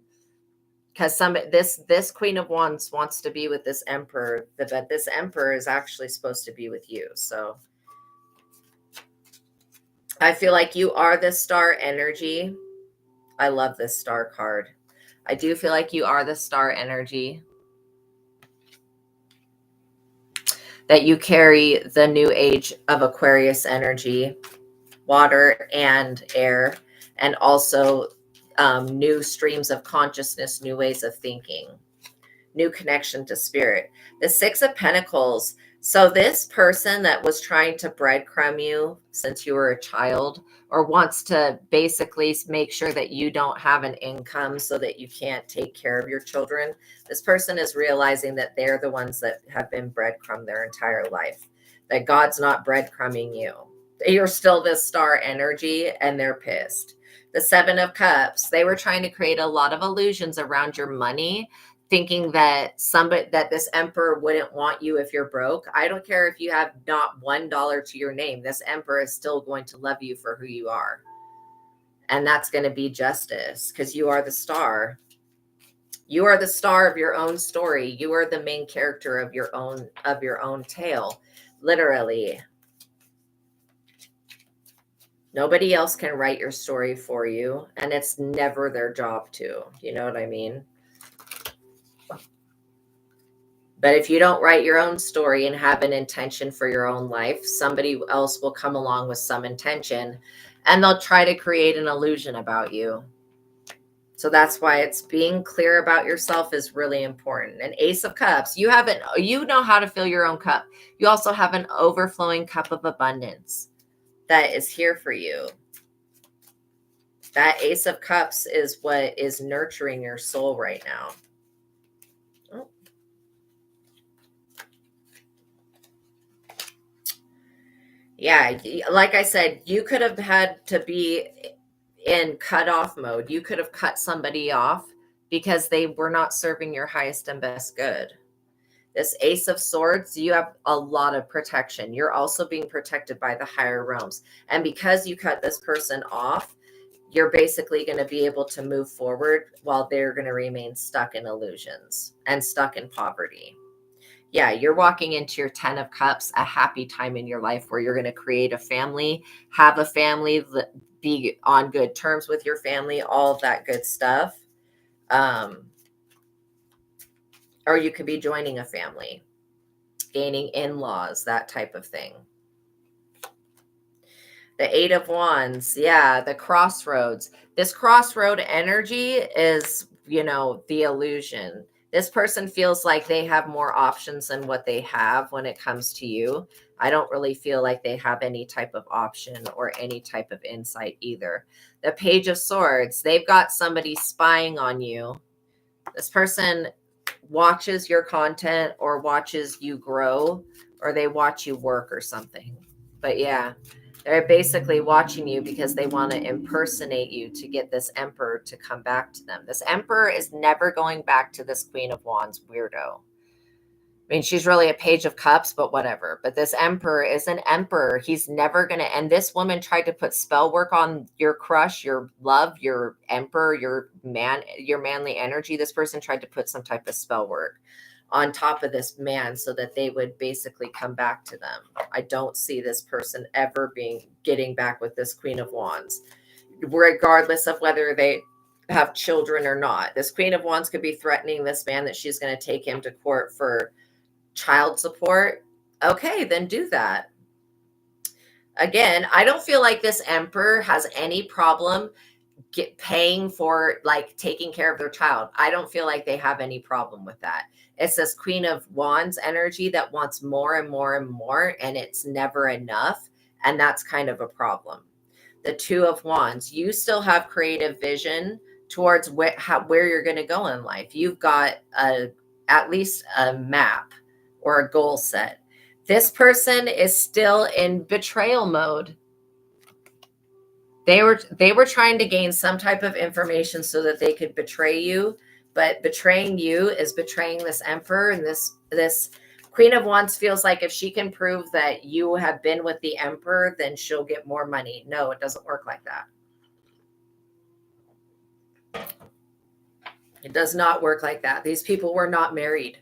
because this Queen of Wands wants to be with this Emperor, but this Emperor is actually supposed to be with you. So I feel like you are the star energy. I love this star card. I do feel like you are the star energy. That you carry the new age of Aquarius energy, water and air, and also new streams of consciousness, new ways of thinking, new connection to spirit. The Six of Pentacles. So this person that was trying to breadcrumb you since you were a child, or wants to basically make sure that you don't have an income so that you can't take care of your children, this person is realizing that they're the ones that have been breadcrumbed their entire life, that God's not breadcrumbing you. You're still this star energy, and they're pissed. The Seven of Cups. They were trying to create a lot of illusions around your money, thinking that this Emperor wouldn't want you if you're broke. I don't care if you have not $1 to your name. This Emperor is still going to love you for who you are. And that's going to be justice, because you are the star. You are the star of your own story. You are the main character of your own tale, literally. Nobody else can write your story for you, and it's never their job to. You know what I mean? But if you don't write your own story and have an intention for your own life, somebody else will come along with some intention, and they'll try to create an illusion about you. So that's why it's being clear about yourself is really important. An Ace of Cups. You know how to fill your own cup. You also have an overflowing cup of abundance that is here for you. That Ace of Cups is what is nurturing your soul right now. Yeah, like I said, you could have had to be in cut-off mode. You could have cut somebody off because they were not serving your highest and best good. This Ace of Swords, you have a lot of protection. You're also being protected by the higher realms. And because you cut this person off, you're basically going to be able to move forward while they're going to remain stuck in illusions and stuck in poverty. Yeah, you're walking into your 10 of Cups, a happy time in your life where you're going to create a family, have a family, be on good terms with your family, all of that good stuff. Or you could be joining a family, gaining in-laws, that type of thing. The Eight of Wands, yeah, the crossroads. This crossroad energy is, the illusion. This person feels like they have more options than what they have when it comes to you. I don't really feel like they have any type of option or any type of insight either. The Page of Swords, they've got somebody spying on you. This person watches your content or watches you grow or they watch you work or something. But yeah, they're basically watching you because they want to impersonate you to get this emperor to come back to them. This emperor is never going back to this Queen of Wands weirdo. I mean, she's really a page of cups, but whatever. But this emperor is an emperor. He's never going to. And this woman tried to put spell work on your crush, your love, your emperor, your manly energy. This person tried to put some type of spell work on top of this man so that they would basically come back to them. I don't see this person ever getting back with this Queen of Wands, regardless of whether they have children or not. This Queen of Wands could be threatening this man that she's going to take him to court for child support. Okay, then do that. Again, I don't feel like this emperor has any problem paying for, like, taking care of their child. I don't feel like they have any problem with that. It's this Queen of Wands energy that wants more and more and more, and it's never enough. And that's kind of a problem. The Two of Wands, you still have creative vision towards where you're going to go in life. You've got at least a map or a goal set. This person is still in betrayal mode. They were trying to gain some type of information so that they could betray you, but betraying you is betraying this emperor. And this Queen of Wands feels like if she can prove that you have been with the emperor, then she'll get more money. No, it doesn't work like that. It does not work like that. These people were not married.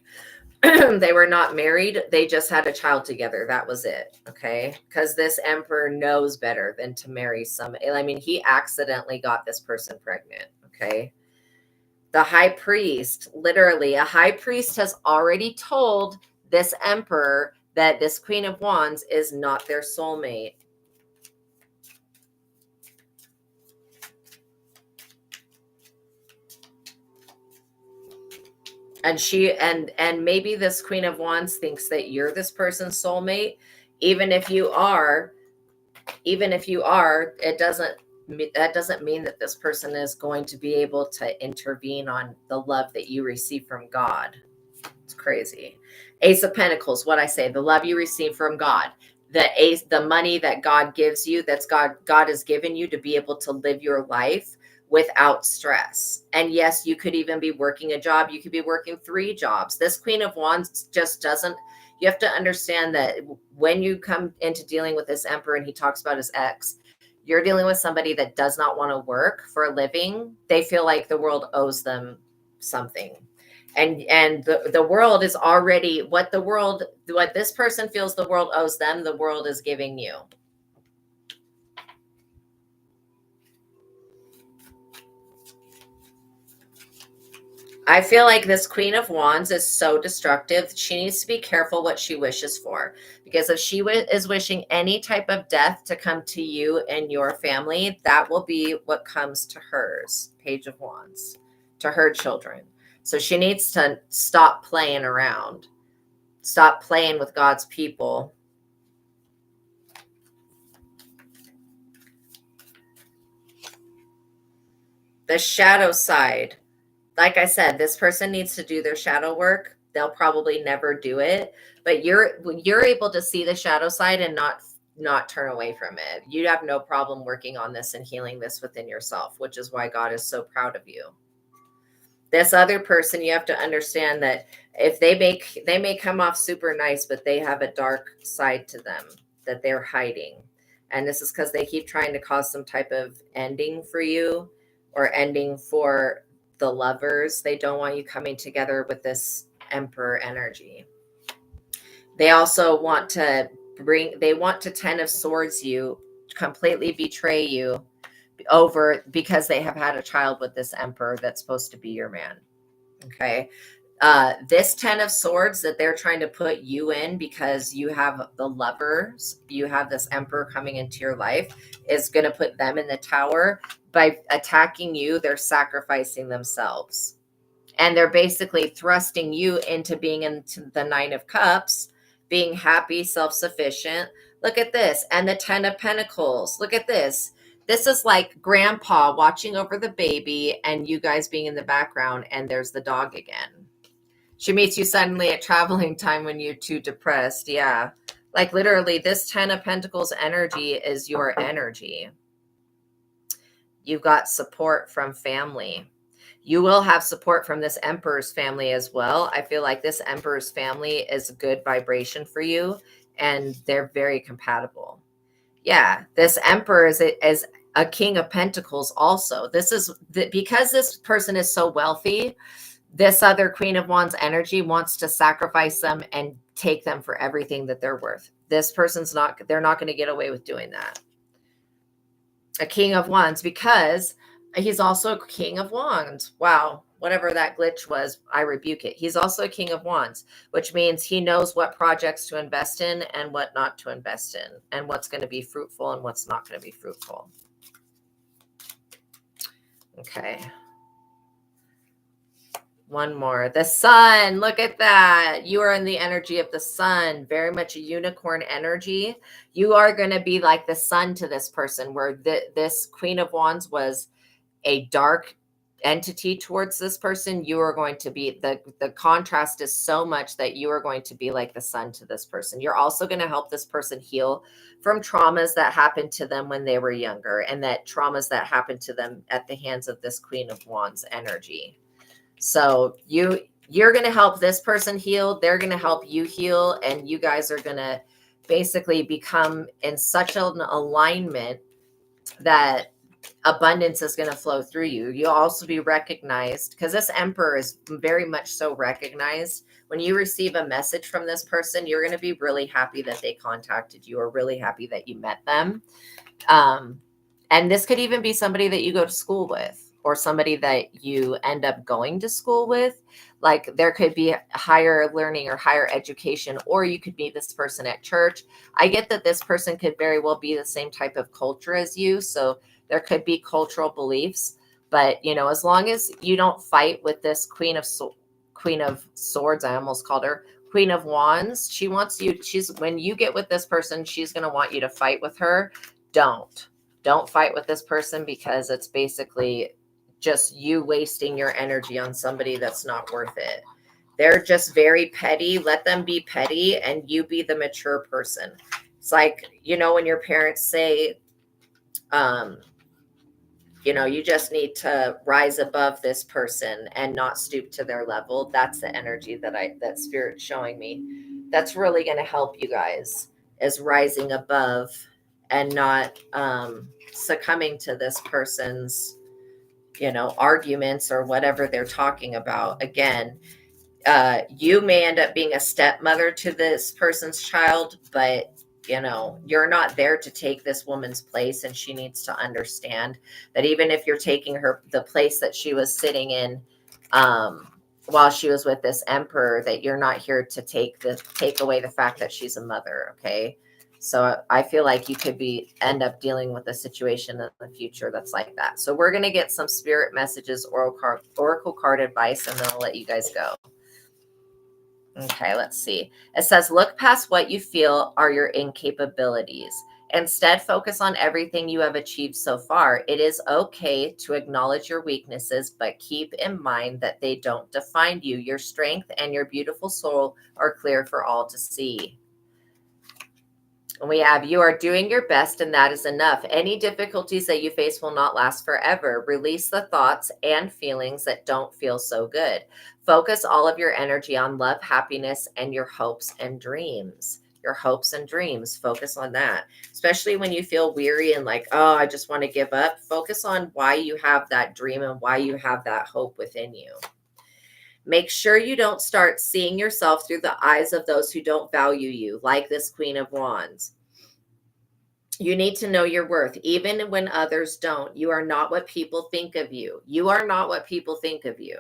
They were not married. They just had a child together. That was it. Okay. Because this emperor knows better than to marry I mean, he accidentally got this person pregnant. Okay. The high priest, literally, a high priest has already told this emperor that this Queen of Wands is not their soulmate. And maybe this Queen of Wands thinks that you're this person's soulmate. Even if you are, that doesn't mean that this person is going to be able to intervene on the love that you receive from God. It's crazy. Ace of Pentacles, what I say, the love you receive from God, the money that God gives you, God has given you to be able to live your life without stress. And yes, you could even be working a job. You could be working 3 jobs. This Queen of Wands just doesn't. You have to understand that when you come into dealing with this emperor and he talks about his ex, you're dealing with somebody that does not want to work for a living. They feel like the world owes them something. And the world is already what this person feels the world owes them, the world is giving you. I feel like this Queen of Wands is so destructive. She needs to be careful what she wishes for, because if she is wishing any type of death to come to you and your family, that will be what comes to hers, Page of Wands, to her children. So she needs to stop playing around, stop playing with God's people. The shadow side. Like I said, this person needs to do their shadow work. They'll probably never do it, but you're able to see the shadow side and not turn away from it. You have no problem working on this and healing this within yourself, which is why God is so proud of you. This other person, you have to understand that if they may come off super nice, but they have a dark side to them that they're hiding. And this is because they keep trying to cause some type of ending for you or ending for the lovers. They don't want you coming together with this emperor energy. They also want to 10 of swords you, completely betray you over because they have had a child with this emperor that's supposed to be your man. Okay. This 10 of swords that they're trying to put you in because you have the lovers, you have this emperor coming into your life, is going to put them in the tower. By attacking you, they're sacrificing themselves. And they're basically thrusting you into being into the 9 of Cups, being happy, self-sufficient. Look at this. And the 10 of Pentacles. Look at this. This is like grandpa watching over the baby and you guys being in the background, and there's the dog again. She meets you suddenly at traveling time when you're too depressed. Yeah. Like literally, this 10 of Pentacles energy is your energy. You've got support from family. You will have support from this Emperor's family as well. I feel like this Emperor's family is a good vibration for you, and they're very compatible. Yeah, this Emperor is a King of Pentacles also. This is because this person is so wealthy, this other Queen of Wands energy wants to sacrifice them and take them for everything that they're worth. This person's not, they're not going to get away with doing that. A King of Wands, because he's also a King of Wands. Wow. Whatever that glitch was, I rebuke it. He's also a King of Wands, which means he knows what projects to invest in and what not to invest in, and what's going to be fruitful and what's not going to be fruitful. Okay. One more. The sun. Look at that. You are in the energy of the sun. Very much a unicorn energy. You are going to be like the sun to this person, where this Queen of Wands was a dark entity towards this person. You are going to be, the contrast is so much that you are going to be like the sun to this person. You're also going to help this person heal from traumas that happened to them when they were younger, and that traumas that happened to them at the hands of this Queen of Wands energy. So you're going to help this person heal. They're going to help you heal. And you guys are going to basically become in such an alignment that abundance is going to flow through you. You'll also be recognized, because this Emperor is very much so recognized. When you receive a message from this person, you're going to be really happy that they contacted you, or really happy that you met them. And this could even be somebody that you go to school with, or somebody that you end up going to school with. Like there could be higher learning or higher education, or you could meet this person at church. I get that this person could very well be the same type of culture as you. So there could be cultural beliefs, but you know, as long as you don't fight with this Queen of Swords, I almost called her Queen of Wands. She wants you, when you get with this person, she's going to want you to fight with her. Don't fight with this person, because it's basically just you wasting your energy on somebody that's not worth it. They're just very petty. Let them be petty, and you be the mature person. It's like, you know, when your parents say, you know, you just need to rise above this person and not stoop to their level. That's the energy that Spirit's showing me. That's really going to help you guys, is rising above and not succumbing to this person's, you know, arguments or whatever they're talking about. Again, you may end up being a stepmother to this person's child, but you know, you're not there to take this woman's place, and she needs to understand that even if you're taking her the place that she was sitting in while she was with this Emperor, that you're not here to take away the fact that she's a mother. Okay. So I feel like you could end up dealing with a situation in the future that's like that. So we're going to get some spirit messages, oracle card advice, and then I'll let you guys go. Okay, let's see. It says, look past what you feel are your incapabilities. Instead, focus on everything you have achieved so far. It is okay to acknowledge your weaknesses, but keep in mind that they don't define you. Your strength and your beautiful soul are clear for all to see. And we have, you are doing your best, and that is enough. Any difficulties that you face will not last forever. Release the thoughts and feelings that don't feel so good. Focus all of your energy on love, happiness, and your hopes and dreams. Your hopes and dreams. Focus on that. Especially when you feel weary and like, oh, I just want to give up. Focus on why you have that dream and why you have that hope within you. Make sure you don't start seeing yourself through the eyes of those who don't value you, like this Queen of Wands. You need to know your worth, even when others don't. You are not what people think of you. You are not what people think of you.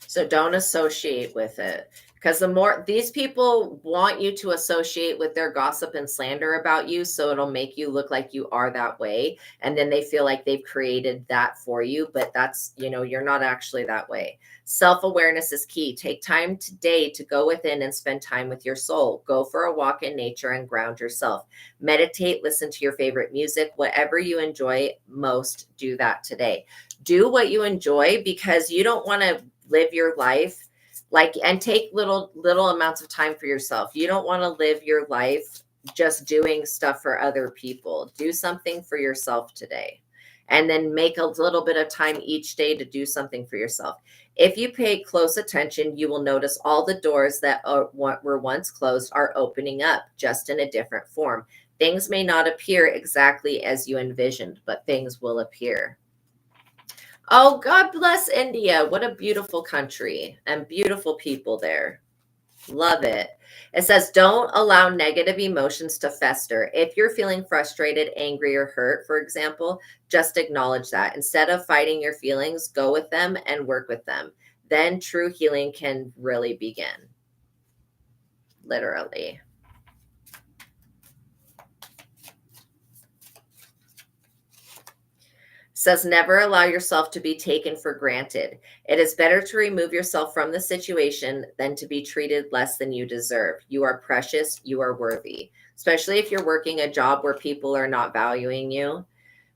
So don't associate with it. Because the more these people want you to associate with their gossip and slander about you, so it'll make you look like you are that way. And then they feel like they've created that for you, but that's, you're not actually that way. Self-awareness is key. Take time today to go within and spend time with your soul. Go for a walk in nature and ground yourself. Meditate, listen to your favorite music, whatever you enjoy most, do that today. Do what you enjoy, because you don't want to live your life and take little amounts of time for yourself. You don't want to live your life just doing stuff for other people. Do something for yourself today, and then make a little bit of time each day to do something for yourself. If you pay close attention, you will notice all the doors that were once closed are opening up, just in a different form. Things may not appear exactly as you envisioned, but things will appear. Oh, God bless India. What a beautiful country and beautiful people there. Love it. It says, don't allow negative emotions to fester. If you're feeling frustrated, angry, or hurt, for example, just acknowledge that. Instead of fighting your feelings, go with them and work with them. Then true healing can really begin. Literally. Says, never allow yourself to be taken for granted. It is better to remove yourself from the situation than to be treated less than you deserve. You are precious. You are worthy, especially if you're working a job where people are not valuing you.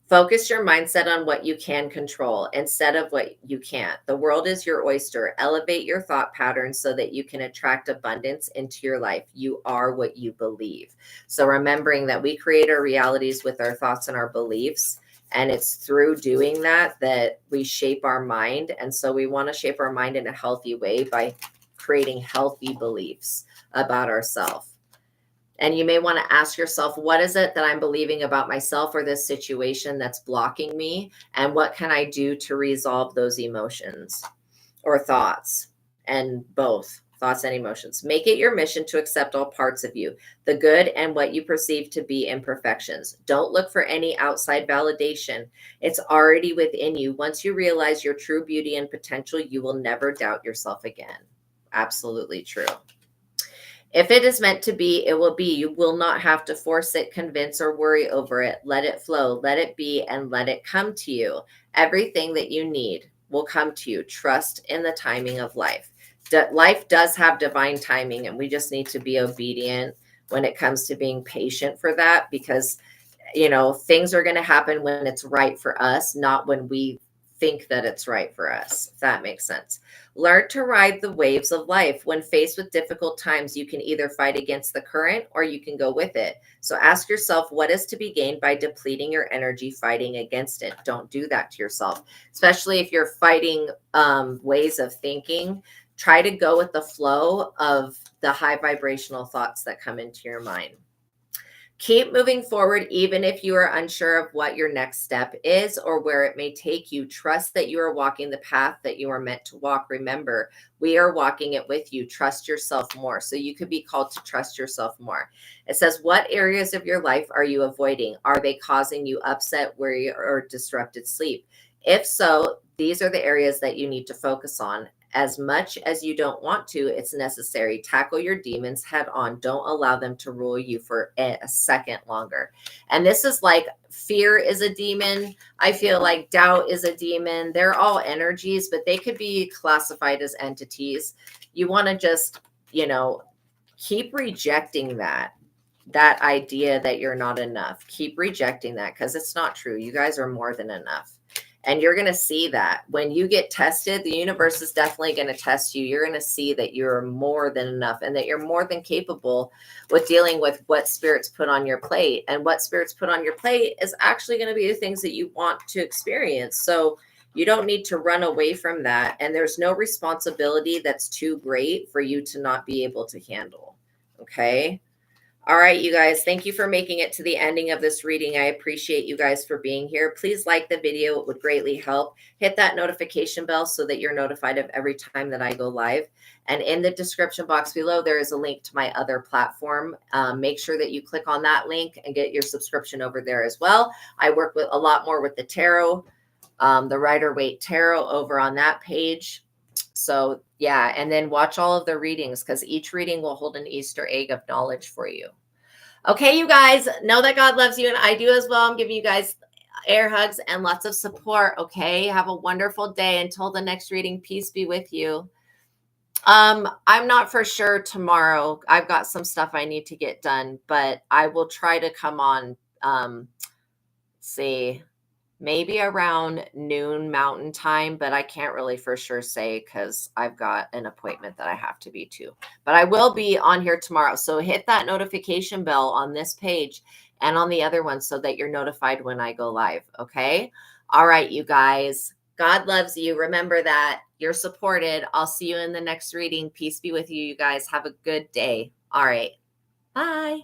Focus your mindset on what you can control instead of what you can't. The world is your oyster. Elevate your thought patterns so that you can attract abundance into your life. You are what you believe. So remembering that we create our realities with our thoughts and our beliefs. And it's through doing that we shape our mind. And so we want to shape our mind in a healthy way by creating healthy beliefs about ourselves. And you may want to ask yourself, what is it that I'm believing about myself or this situation that's blocking me? And what can I do to resolve those emotions or thoughts? And both thoughts and emotions. Make it your mission to accept all parts of you, the good and what you perceive to be imperfections. Don't look for any outside validation. It's already within you. Once you realize your true beauty and potential, you will never doubt yourself again. Absolutely true. If it is meant to be, it will be. You will not have to force it, convince, or worry over it. Let it flow, let it be, and let it come to you. Everything that you need will come to you. Trust in the timing of life. Life does have divine timing, and we just need to be obedient when it comes to being patient for that, because things are going to happen when it's right for us, not when we think that it's right for us, if that makes sense. Learn to ride the waves of life. When faced with difficult times, you can either fight against the current or you can go with it. So ask yourself, what is to be gained by depleting your energy fighting against it? Don't do that to yourself, especially if you're fighting ways of thinking. Try to go with the flow of the high vibrational thoughts that come into your mind. Keep moving forward, even if you are unsure of what your next step is or where it may take you. Trust that you are walking the path that you are meant to walk. Remember, we are walking it with you. Trust yourself more. So you could be called to trust yourself more. It says, what areas of your life are you avoiding? Are they causing you upset, worry, or disrupted sleep? If so, these are the areas that you need to focus on. As much as you don't want to, it's necessary. Tackle your demons head on. Don't allow them to rule you for a second longer. And this is like fear is a demon. I feel like doubt is a demon. They're all energies, but they could be classified as entities. You want to just, keep rejecting that idea that you're not enough. Keep rejecting that, because it's not true. You guys are more than enough. And you're going to see that when you get tested, the universe is definitely going to test you. You're going to see that you're more than enough and that you're more than capable with dealing with what spirits put on your plate. And what spirits put on your plate is actually going to be the things that you want to experience. So you don't need to run away from that. And there's no responsibility that's too great for you to not be able to handle. Okay. All right, you guys, thank you for making it to the ending of this reading. I appreciate you guys for being here. Please like the video. It would greatly help. Hit that notification bell so that you're notified of every time that I go live. And in the description box below, there is a link to my other platform. Make sure that you click on that link and get your subscription over there as well. I work with a lot more with the tarot, the Rider-Waite Tarot over on that page. So yeah, and then watch all of the readings because each reading will hold an Easter egg of knowledge for you. Okay, you guys, know that God loves you, and I do as well. I'm giving you guys air hugs and lots of support. Okay, have a wonderful day. Until the next reading, peace be with you. I'm not for sure tomorrow. I've got some stuff I need to get done, but I will try to come on. See, maybe around noon Mountain Time, but I can't really for sure say because I've got an appointment that I have to be to. But I will be on here tomorrow. So hit that notification bell on this page and on the other one so that you're notified when I go live. Okay. All right, you guys. God loves you. Remember that you're supported. I'll see you in the next reading. Peace be with you, you guys. Have a good day. All right. Bye.